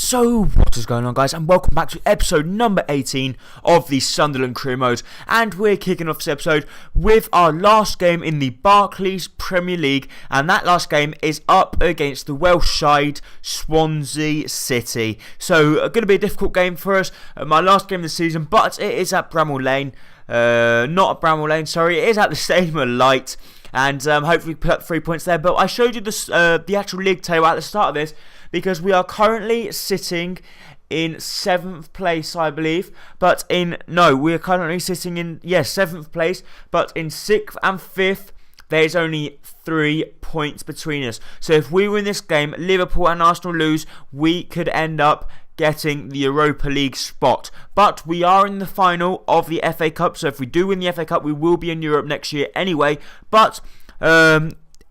So what is going on, guys, and welcome back to episode number 18 of the Sunderland Career Mode, and we're kicking off this episode with our last game in the Barclays Premier League, and that last game is up against the Welsh side Swansea City. So going to be a difficult game for us, my last game of the season, but it is at Bramall Lane, not at Bramall Lane, sorry, it is at the Stadium of Light. And hopefully put up 3 points there. But I showed you the actual league table at the start of this, because we are currently sitting in 7th place, I believe. We are currently sitting in 7th place. But in 6th and 5th, there's only 3 points between us. So if we win this game, Liverpool and Arsenal lose, we could end up getting the Europa League spot. But we are in the final of the FA Cup, so if we do win the FA Cup, we will be in Europe next year anyway. But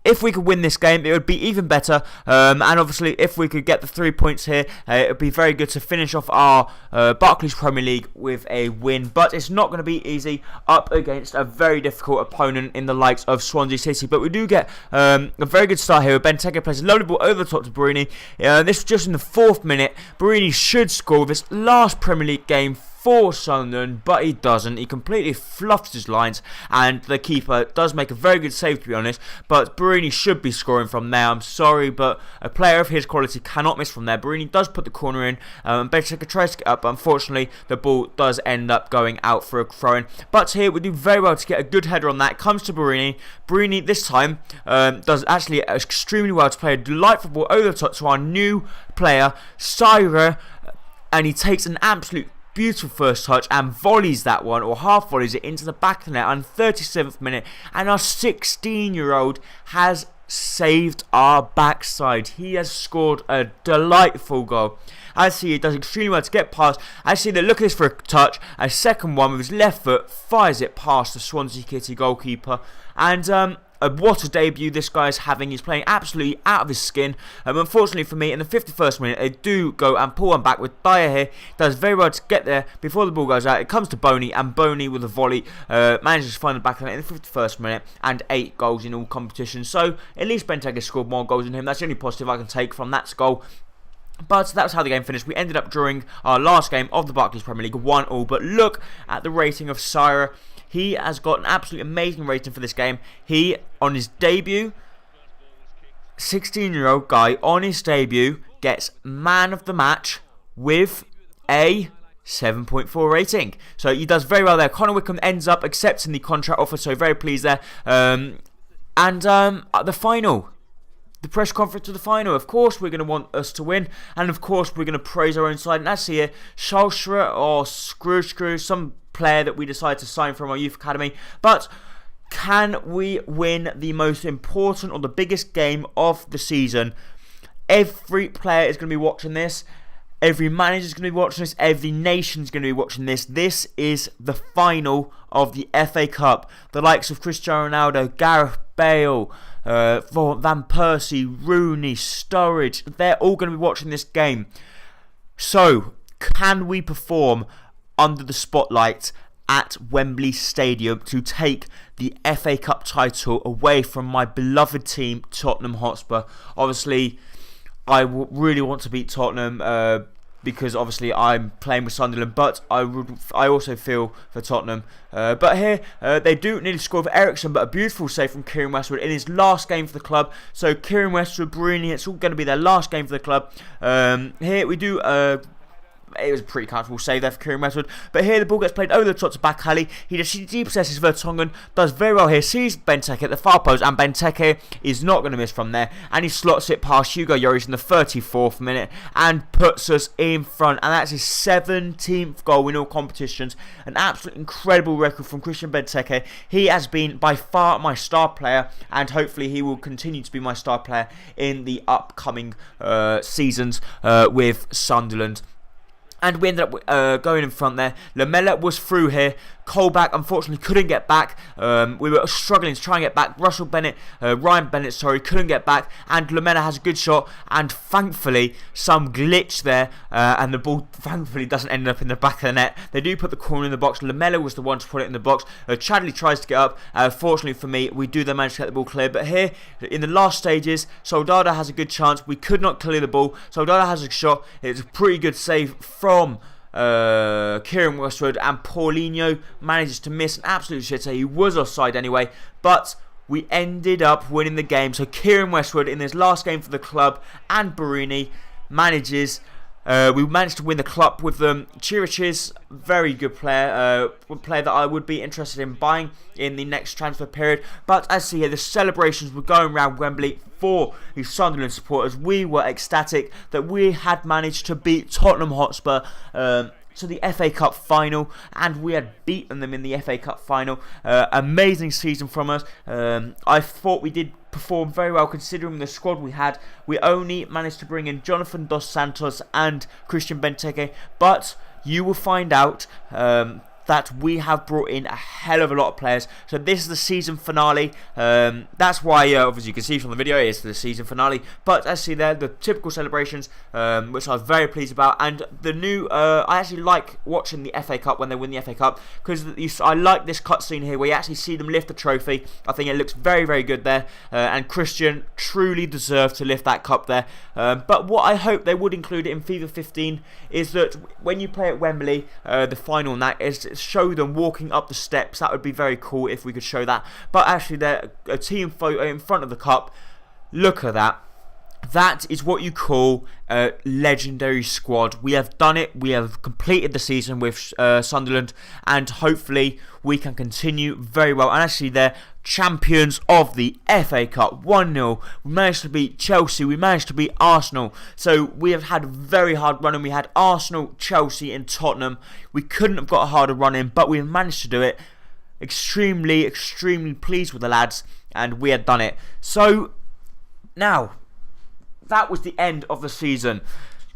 if we could win this game, it would be even better. And obviously, if we could get the 3 points here, it would be very good to finish off our Barclays Premier League with a win. But it's not going to be easy up against a very difficult opponent in the likes of Swansea City. But we do get a very good start here. Benteke plays a lovely ball over the top to Barini. This was just in the 4th minute. Barini should score with his last Premier League game for Sunderland, but he doesn't. He completely fluffs his lines, and the keeper does make a very good save, to be honest. But Barini should be scoring from there. I'm sorry, but a player of his quality cannot miss from there. Barini does put the corner in, and Benteke tries to get up, but unfortunately the ball does end up going out for a throw-in. But here we do very well to get a good header on that. It comes to Barini. Barini this time does actually extremely well to play a delightful ball over the top to our new player, Syra, and he takes an absolute beautiful first touch and volleys that one, or half volleys it into the back of the net on 37th minute, and our 16-year-old has saved our backside. He has scored a delightful goal. As he does extremely well to get past. I see the look at this for a touch. A second one with his left foot fires it past the Swansea City goalkeeper, and what a debut this guy is having. He's playing absolutely out of his skin. Unfortunately for me, in the 51st minute, they do go and pull one back with Dyer here. Does very well to get there before the ball goes out. It comes to Boney, and Boney with a volley manages to find the back of the net in the 51st minute, and 8 goals in all competitions. So at least Benteke scored more goals than him. That's the only positive I can take from that goal. But that's how the game finished. We ended up drawing our last game of the Barclays Premier League 1-1. But look at the rating of Syra. He has got an absolutely amazing rating for this game. He, on his debut, 16-year-old guy, on his debut, gets man of the match with a 7.4 rating. So he does very well there. Connor Wickham ends up accepting the contract offer, so very pleased there. At the final, the press conference of the final, of course we're going to want us to win, and of course we're going to praise our own side. And that's here, Schalshra or Screw, some player that we decided to sign from our youth academy. But can we win the most important or the biggest game of the season? Every player is going to be watching this. Every manager is going to be watching this. Every nation is going to be watching this. This is the final of the FA Cup. The likes of Cristiano Ronaldo, Gareth Bale, Van Persie, Rooney, Sturridge, they're all going to be watching this game. So, can we perform under the spotlight at Wembley Stadium to take the FA Cup title away from my beloved team, Tottenham Hotspur? Obviously, I really want to beat Tottenham because obviously I'm playing with Sunderland, but I also feel for Tottenham. But here, they do nearly score for Ericsson, but a beautiful save from Kieran Westwood in his last game for the club. So Kieran Westwood, Barini, it's all going to be their last game for the club. Here we do it was a pretty comfortable save there for Kieran Westwood. But here the ball gets played over the top to Bakhali. He just depossesses Vertonghen. Does very well here. Sees Benteke at the far post. And Benteke is not going to miss from there. And he slots it past Hugo Lloris in the 34th minute. And puts us in front. And that's his 17th goal in all competitions. An absolutely incredible record from Christian Benteke. He has been by far my star player. And hopefully he will continue to be my star player in the upcoming seasons with Sunderland. And we ended up going in front there. Lamela was through here Colback unfortunately couldn't get back. We were struggling to try and get back. Ryan Bennett, couldn't get back. And Lamela has a good shot. And thankfully, some glitch there. And the ball thankfully doesn't end up in the back of the net. They do put the corner in the box. Lamela was the one to put it in the box. Chadley tries to get up. Fortunately for me, we do then manage to get the ball clear. But here, in the last stages, Soldado has a good chance. We could not clear the ball. Soldado has a shot. It's a pretty good save from Kieran Westwood, and Paulinho manages to miss an absolute shitter. He was offside anyway, but we ended up winning the game. So Kieran Westwood in his last game for the club, and Barini we managed to win the club with them. Chiriches, very good player, one player that I would be interested in buying in the next transfer period. But as you see here, the celebrations were going around Wembley for the Sunderland supporters. We were ecstatic that we had managed to beat Tottenham Hotspur to the FA Cup final, and we had beaten them in the FA Cup final. Amazing season from us. I thought we did perform very well considering the squad we had. We only managed to bring in Jonathan Dos Santos and Christian Benteke, but you will find out that we have brought in a hell of a lot of players. So this is the season finale. That's why, obviously you can see from the video, it's the season finale. But as you see there, the typical celebrations, which I was very pleased about. And the new, I actually like watching the FA Cup when they win the FA Cup, because I like this cutscene here where you actually see them lift the trophy. I think it looks very, very good there. And Christian truly deserved to lift that cup there. But what I hope they would include in FIFA 15 is that when you play at Wembley, the final and that is show them walking up the steps. That would be very cool if we could show that. But actually, they're a team photo in front of the cup. Look at that. That is what you call a legendary squad. We have done it. We have completed the season with Sunderland, and hopefully we can continue very well. And actually, they're champions of the FA Cup, 1-0. We managed to beat Chelsea. We managed to beat Arsenal. So we have had a very hard run, and we had Arsenal, Chelsea, and Tottenham. We couldn't have got a harder run in, but we managed to do it. Extremely, extremely pleased with the lads, and we had done it. So now, that was the end of the season.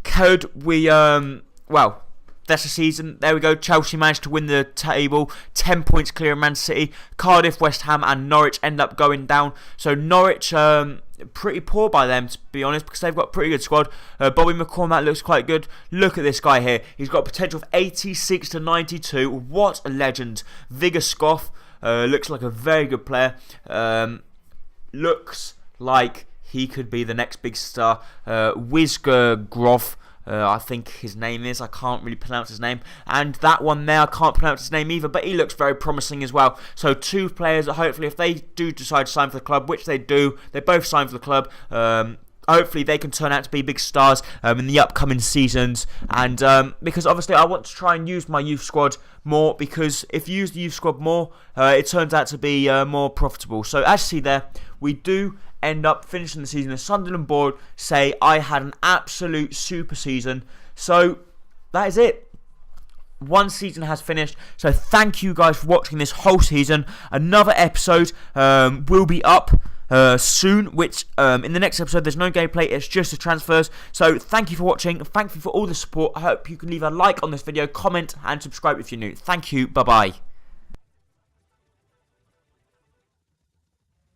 Could we, well, that's the season. There we go. Chelsea managed to win the table. 10 points clear of Man City. Cardiff, West Ham and Norwich end up going down. So Norwich, pretty poor by them, to be honest, because they've got a pretty good squad. Bobby McCormack looks quite good. Look at this guy here. He's got potential of 86 to 92. What a legend. Vigor Scoff looks like a very good player. Looks like he could be the next big star. Wizger Groff, I think his name is. I can't really pronounce his name. And that one there, I can't pronounce his name either, but he looks very promising as well. So two players that hopefully, if they do decide to sign for the club, which they do, they both sign for the club, hopefully they can turn out to be big stars in the upcoming seasons. And because obviously I want to try and use my youth squad more, because if you use the youth squad more, it turns out to be more profitable. So as you see there, we do end up finishing the season. The Sunderland board say I had an absolute super season. So that is it. One season has finished. So thank you guys for watching this whole season. Another episode will be up soon, which in the next episode there's no gameplay, it's just the transfers. So thank you for watching. Thank you for all the support. I hope you can leave a like on this video, comment and subscribe if you're new. Thank you. Bye bye.